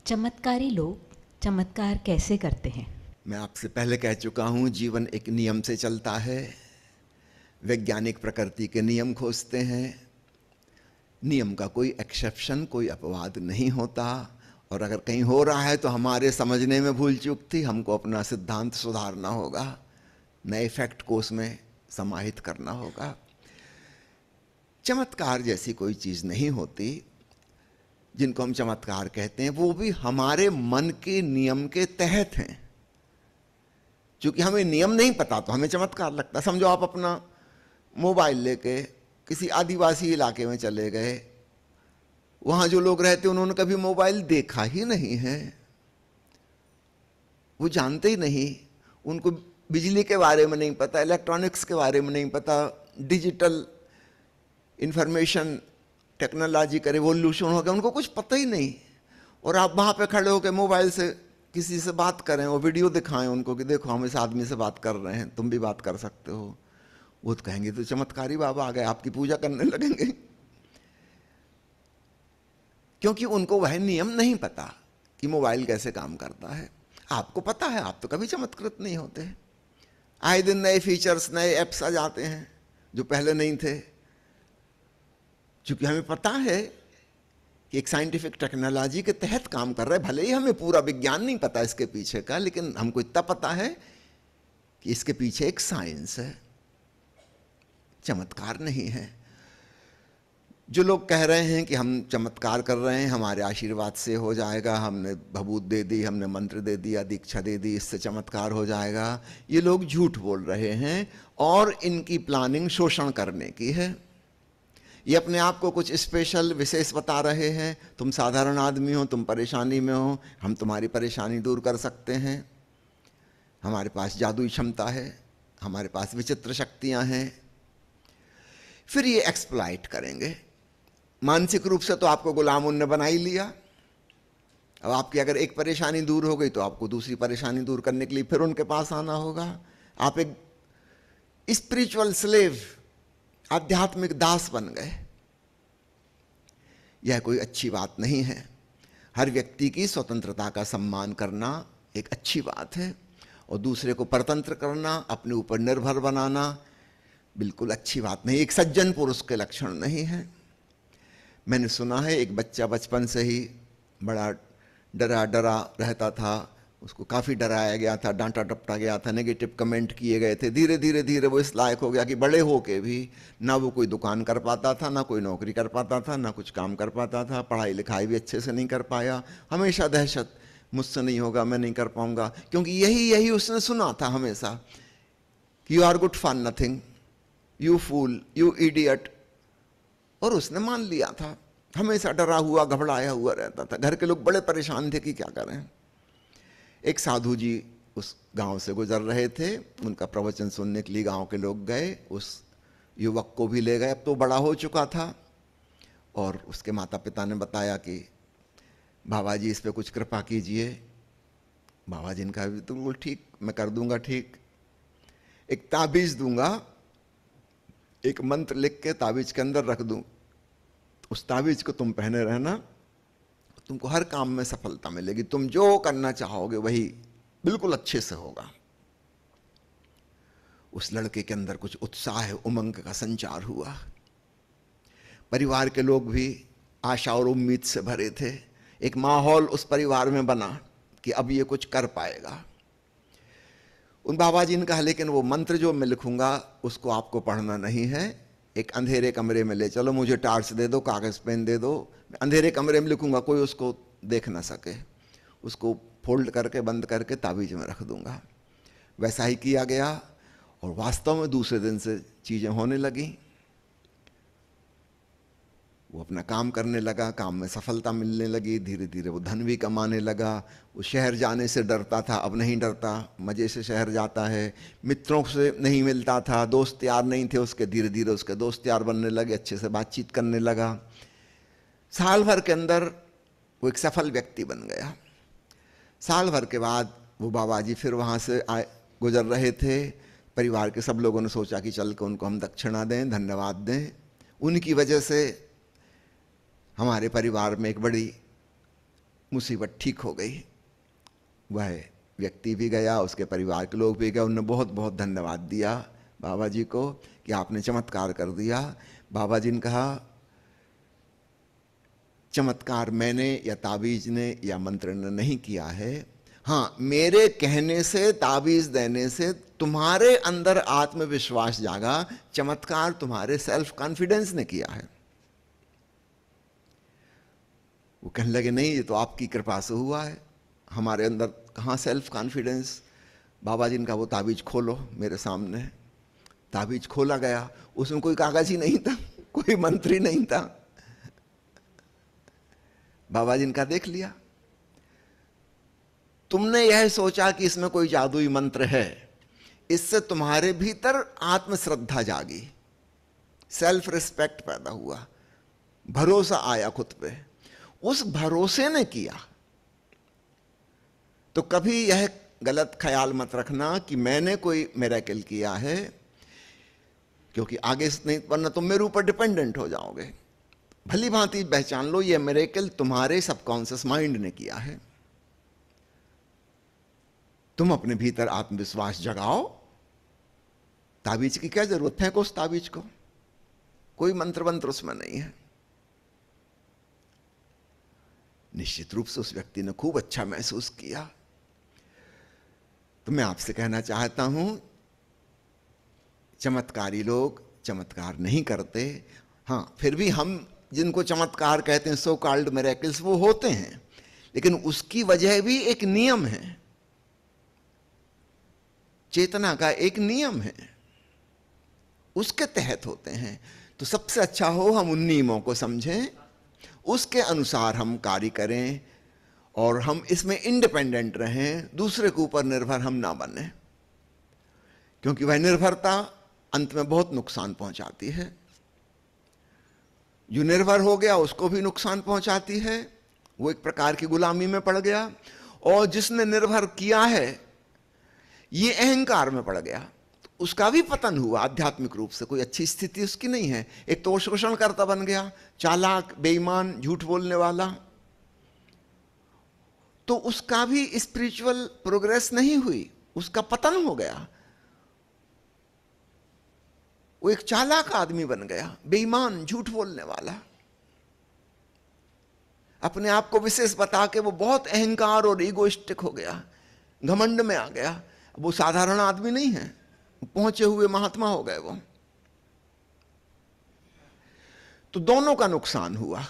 चमत्कारी लोग चमत्कार कैसे करते हैं? मैं आपसे पहले कह चुका हूँ, जीवन एक नियम से चलता है। वैज्ञानिक प्रकृति के नियम खोजते हैं। नियम का कोई एक्सेप्शन, कोई अपवाद नहीं होता। और अगर कहीं हो रहा है तो हमारे समझने में भूल चूक थी, हमको अपना सिद्धांत सुधारना होगा, नए फैक्ट को उसमें समाहित करना होगा। चमत्कार जैसी कोई चीज़ नहीं होती। जिनको हम चमत्कार कहते हैं वो भी हमारे मन के नियम के तहत हैं। क्योंकि हमें नियम नहीं पता तो हमें चमत्कार लगता। समझो आप अपना मोबाइल लेके किसी आदिवासी इलाके में चले गए, वहां जो लोग रहते उन्होंने कभी मोबाइल देखा ही नहीं है, वो जानते ही नहीं, उनको बिजली के बारे में नहीं पता, इलेक्ट्रॉनिक्स के बारे में नहीं पता, डिजिटल इंफॉर्मेशन टेक्नोलॉजी का रिवॉल्यूशन हो गया, उनको कुछ पता ही नहीं। और आप वहाँ पे खड़े होकर मोबाइल से किसी से बात करें, वो वीडियो दिखाएं उनको कि देखो हम इस आदमी से बात कर रहे हैं, तुम भी बात कर सकते हो, वो तो कहेंगे तो चमत्कारी बाबा आ गए, आपकी पूजा करने लगेंगे। क्योंकि उनको वह नियम नहीं पता कि मोबाइल कैसे काम करता है। आपको पता है, आप तो कभी चमत्कृत नहीं होते। आए दिन नए फीचर्स, नए ऐप्स आ जाते हैं जो पहले नहीं थे। क्योंकि हमें पता है कि एक साइंटिफिक टेक्नोलॉजी के तहत काम कर रहा है। भले ही हमें पूरा विज्ञान नहीं पता इसके पीछे का, लेकिन हमको इतना पता है कि इसके पीछे एक साइंस है, चमत्कार नहीं है। जो लोग कह रहे हैं कि हम चमत्कार कर रहे हैं, हमारे आशीर्वाद से हो जाएगा, हमने भभूत दे दी, हमने मंत्र दे दिया, दीक्षा दे दी, इससे चमत्कार हो जाएगा, ये लोग झूठ बोल रहे हैं। और इनकी प्लानिंग शोषण करने की है। ये अपने आप को कुछ स्पेशल विशेष बता रहे हैं। तुम साधारण आदमी हो, तुम परेशानी में हो, हम तुम्हारी परेशानी दूर कर सकते हैं, हमारे पास जादुई क्षमता है, हमारे पास विचित्र शक्तियां हैं। फिर ये एक्सप्लॉइट करेंगे। मानसिक रूप से तो आपको गुलाम उनने बना ही लिया। अब आपकी अगर एक परेशानी दूर हो गई तो आपको दूसरी परेशानी दूर करने के लिए फिर उनके पास आना होगा। आप एक स्पिरिचुअल स्लेव, आध्यात्मिक दास बन गए। यह कोई अच्छी बात नहीं है। हर व्यक्ति की स्वतंत्रता का सम्मान करना एक अच्छी बात है, और दूसरे को परतंत्र करना, अपने ऊपर निर्भर बनाना बिल्कुल अच्छी बात नहीं, एक सज्जन पुरुष के लक्षण नहीं है। मैंने सुना है एक बच्चा बचपन से ही बड़ा डरा डरा रहता था, उसको काफ़ी डराया गया था, डांटा डपटा गया था, नेगेटिव कमेंट किए गए थे। धीरे धीरे धीरे वो इस लायक हो गया कि बड़े हो के भी ना वो कोई दुकान कर पाता था, ना कोई नौकरी कर पाता था, ना कुछ काम कर पाता था, पढ़ाई लिखाई भी अच्छे से नहीं कर पाया। हमेशा दहशत, मुझसे नहीं होगा, मैं नहीं कर पाऊंगा। क्योंकि यही उसने सुना था हमेशा कि you are good for nothing, you fool, you idiot. और उसने मान लिया था। हमेशा डरा हुआ, घबराया हुआ रहता था। घर के लोग बड़े परेशान थे कि क्या करें। एक साधु जी उस गांव से गुजर रहे थे, उनका प्रवचन सुनने के लिए गांव के लोग गए। उस युवक को भी ले गए, अब तो बड़ा हो चुका था। और उसके माता पिता ने बताया कि बाबा जी इस पे कुछ कृपा कीजिए। बाबा जी ने कहा बिल्कुल ठीक, मैं कर दूंगा ठीक। एक ताबीज दूंगा, एक मंत्र लिख के ताबीज के अंदर रख दूं, उस ताबीज को तुम पहने रहना, तुमको हर काम में सफलता मिलेगी, तुम जो करना चाहोगे वही बिल्कुल अच्छे से होगा। उस लड़के के अंदर कुछ उत्साह, उमंग का संचार हुआ। परिवार के लोग भी आशा और उम्मीद से भरे थे। एक माहौल उस परिवार में बना कि अब ये कुछ कर पाएगा। उन बाबा जी ने कहा लेकिन वो मंत्र जो मैं लिखूंगा उसको आपको पढ़ना नहीं है, एक अंधेरे कमरे में ले चलो, मुझे टार्च दे दो, कागज पेन दे दो, अंधेरे कमरे में लिखूंगा, कोई उसको देख ना सके, उसको फोल्ड करके बंद करके ताबीज में रख दूंगा। वैसा ही किया गया और वास्तव में दूसरे दिन से चीज़ें होने लगी। वो अपना काम करने लगा, काम में सफलता मिलने लगी, धीरे धीरे वो धन भी कमाने लगा। वो शहर जाने से डरता था, अब नहीं डरता, मज़े से शहर जाता है। मित्रों से नहीं मिलता था, दोस्त यार नहीं थे उसके, धीरे धीरे उसके दोस्त यार बनने लगे, अच्छे से बातचीत करने लगा। साल भर के अंदर वो एक सफल व्यक्ति बन गया। साल भर के बाद वो बाबा जी फिर वहाँ से गुजर रहे थे। परिवार के सब लोगों ने सोचा कि चल के उनको हम दक्षिणा दें, धन्यवाद दें। उनकी वजह से हमारे परिवार में एक बड़ी मुसीबत ठीक हो गई। वह व्यक्ति भी गया, उसके परिवार के लोग भी गए, उन्होंने बहुत बहुत धन्यवाद दिया बाबा जी को कि आपने चमत्कार कर दिया। बाबा जी ने कहा, चमत्कार मैंने या ताबीज ने या मंत्र ने नहीं किया है, हाँ मेरे कहने से, ताबीज देने से तुम्हारे अंदर आत्मविश्वास जागा, चमत्कार तुम्हारे सेल्फ कॉन्फिडेंस ने किया है। वो कहने लगे, नहीं ये तो आपकी कृपा से हुआ है, हमारे अंदर कहाँ सेल्फ कॉन्फिडेंस। बाबा जी ने कहा, वो ताबीज खोलो मेरे सामने। ताबीज खोला गया, उसमें कोई कागज ही नहीं था, कोई मंत्र ही नहीं था। बाबा जी ने कहा, देख लिया, तुमने यह सोचा कि इसमें कोई जादुई मंत्र है, इससे तुम्हारे भीतर आत्मश्रद्धा जागी, सेल्फ रिस्पेक्ट पैदा हुआ, भरोसा आया खुद पे, उस भरोसे ने किया। तो कभी यह गलत ख्याल मत रखना कि मैंने कोई मिरेकल किया है, क्योंकि आगे से नहीं, वरना तुम मेरे ऊपर डिपेंडेंट हो जाओगे। भली भांति पहचान लो, यह मिरेकल तुम्हारे सबकॉन्शियस माइंड ने किया है। तुम अपने भीतर आत्मविश्वास जगाओ। ताबीज की क्या जरूरत, फेंको उस ताबीज को, कोई मंत्र मंत्र उसमें नहीं है। निश्चित रूप से उस व्यक्ति ने खूब अच्छा महसूस किया। तो मैं आपसे कहना चाहता हूं, चमत्कारी लोग चमत्कार नहीं करते, हां फिर भी हम जिनको चमत्कार कहते हैं, सो कॉल्ड मिरेकल्स, वो होते हैं, लेकिन उसकी वजह भी एक नियम है, चेतना का एक नियम है, उसके तहत होते हैं। तो सबसे अच्छा हो हम उन नियमों को समझें, उसके अनुसार हम कार्य करें, और हम इसमें इंडिपेंडेंट रहें, दूसरे के ऊपर निर्भर हम ना बने, क्योंकि वह निर्भरता अंत में बहुत नुकसान पहुंचाती है। जो निर्भर हो गया उसको भी नुकसान पहुंचाती है, वो एक प्रकार की गुलामी में पड़ गया। और जिसने निर्भर किया है ये अहंकार में पड़ गया, तो उसका भी पतन हुआ आध्यात्मिक रूप से, कोई अच्छी स्थिति उसकी नहीं है। एक तो शोषणकर्ता बन गया, चालाक, बेईमान, झूठ बोलने वाला, तो उसका भी स्पिरिचुअल प्रोग्रेस नहीं हुई, उसका पतन हो गया। वो एक चालाक आदमी बन गया, बेईमान, झूठ बोलने वाला, अपने आप को विशेष बता के वो बहुत अहंकार और ईगोइस्टिक हो गया, घमंड में आ गया। वो साधारण आदमी नहीं है, पहुंचे हुए महात्मा हो गए वो। तो दोनों का नुकसान हुआ।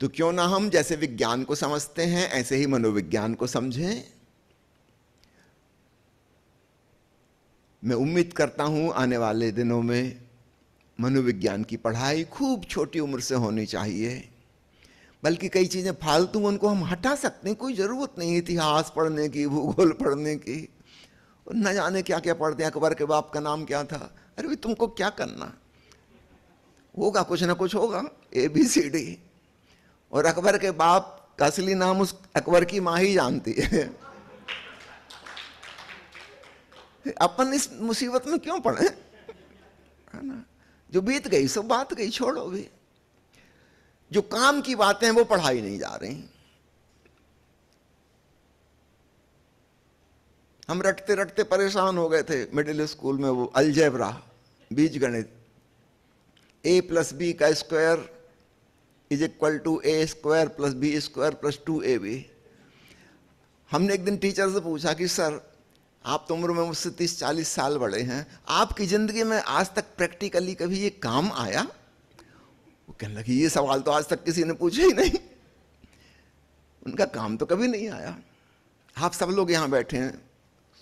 तो क्यों ना हम जैसे विज्ञान को समझते हैं ऐसे ही मनोविज्ञान को समझें। मैं उम्मीद करता हूं आने वाले दिनों में मनोविज्ञान की पढ़ाई खूब छोटी उम्र से होनी चाहिए, बल्कि कई चीजें फालतू उनको हम हटा सकते हैं, कोई जरूरत नहीं इतिहास पढ़ने की, भूगोल पढ़ने की, और न जाने क्या क्या पढ़ते हैं। अकबर के बाप का नाम क्या था, अरे भाई तुमको क्या करना, होगा कुछ ना कुछ होगा, ABCD, और अकबर के बाप का असली नाम उस अकबर की माँ ही जानती है। अपन इस मुसीबत में क्यों पड़े, है ना। जो बीत गई सो बात गई, छोड़ो भी। जो काम की बातें हैं वो पढ़ाई नहीं जा रही। हम रटते रटते परेशान हो गए थे मिडिल स्कूल में, वो अलजेब्रा, बीज गणित, A+B का square is equal to A² + B² + 2AB। हमने एक दिन टीचर से पूछा कि सर आप तो उम्र में मुझसे 30-40 साल बड़े हैं, आपकी जिंदगी में आज तक प्रैक्टिकली कभी ये काम आया? वो कहने लगे ये सवाल तो आज तक किसी ने पूछा ही नहीं, उनका काम तो कभी नहीं आया। आप सब लोग यहाँ बैठे हैं,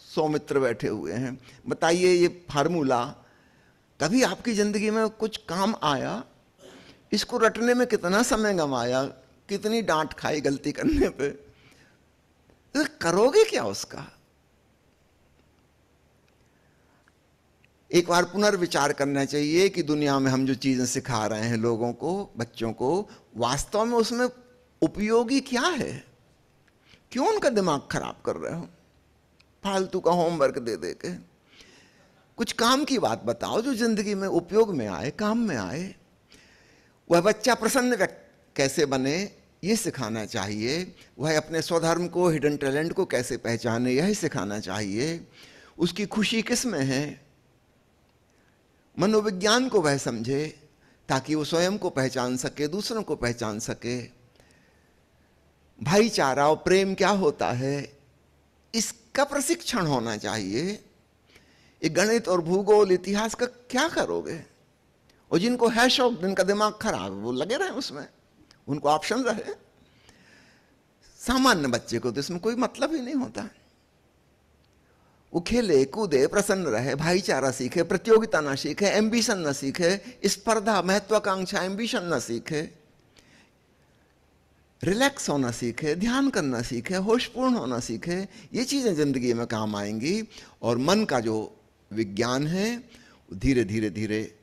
100 मित्र बैठे हुए हैं, बताइए ये फार्मूला कभी आपकी जिंदगी में कुछ काम आया? इसको रटने में कितना समय गंवाया, कितनी डांट खाई गलती करने पे, तो करोगे क्या उसका? एक बार पुनर्विचार करना चाहिए कि दुनिया में हम जो चीजें सिखा रहे हैं लोगों को, बच्चों को, वास्तव में उसमें उपयोगी क्या है? क्यों उनका दिमाग खराब कर रहे हो फालतू का होमवर्क दे दे के? कुछ काम की बात बताओ जो जिंदगी में उपयोग में आए, काम में आए। वह बच्चा प्रसन्न कैसे बने, ये सिखाना चाहिए। वह अपने स्वधर्म को, हिडन टैलेंट को कैसे पहचाने, यही सिखाना चाहिए। उसकी खुशी किस में है, मनोविज्ञान को वह समझे ताकि वो स्वयं को पहचान सके, दूसरों को पहचान सके। भाईचारा और प्रेम क्या होता है, इसका प्रशिक्षण होना चाहिए। ये गणित और भूगोल, इतिहास का क्या करोगे? और जिनको है शौक, जिनका दिमाग खराब है, वो लगे रहे उसमें, उनको ऑप्शन रहे। सामान्य बच्चे को तो इसमें कोई मतलब ही नहीं होता। वो खेले कूदे, प्रसन्न रहे, भाईचारा सीखे, प्रतियोगिता न सीखे, एम्बिशन न सीखे, स्पर्धा, महत्वाकांक्षा, एम्बिशन न सीखे, रिलैक्स होना सीखे, ध्यान करना सीखे, होशपूर्ण होना सीखे। ये चीजें जिंदगी में काम आएंगी। और मन का जो विज्ञान है धीरे धीरे धीरे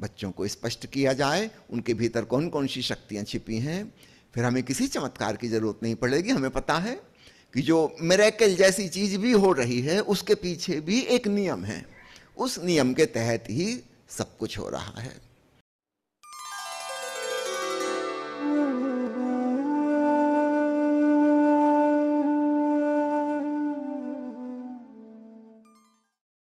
बच्चों को स्पष्ट किया जाए, उनके भीतर कौन कौन सी शक्तियां छिपी हैं। फिर हमें किसी चमत्कार की जरूरत नहीं पड़ेगी। हमें पता है कि जो मिरेकल जैसी चीज भी हो रही है उसके पीछे भी एक नियम है, उस नियम के तहत ही सब कुछ हो रहा है।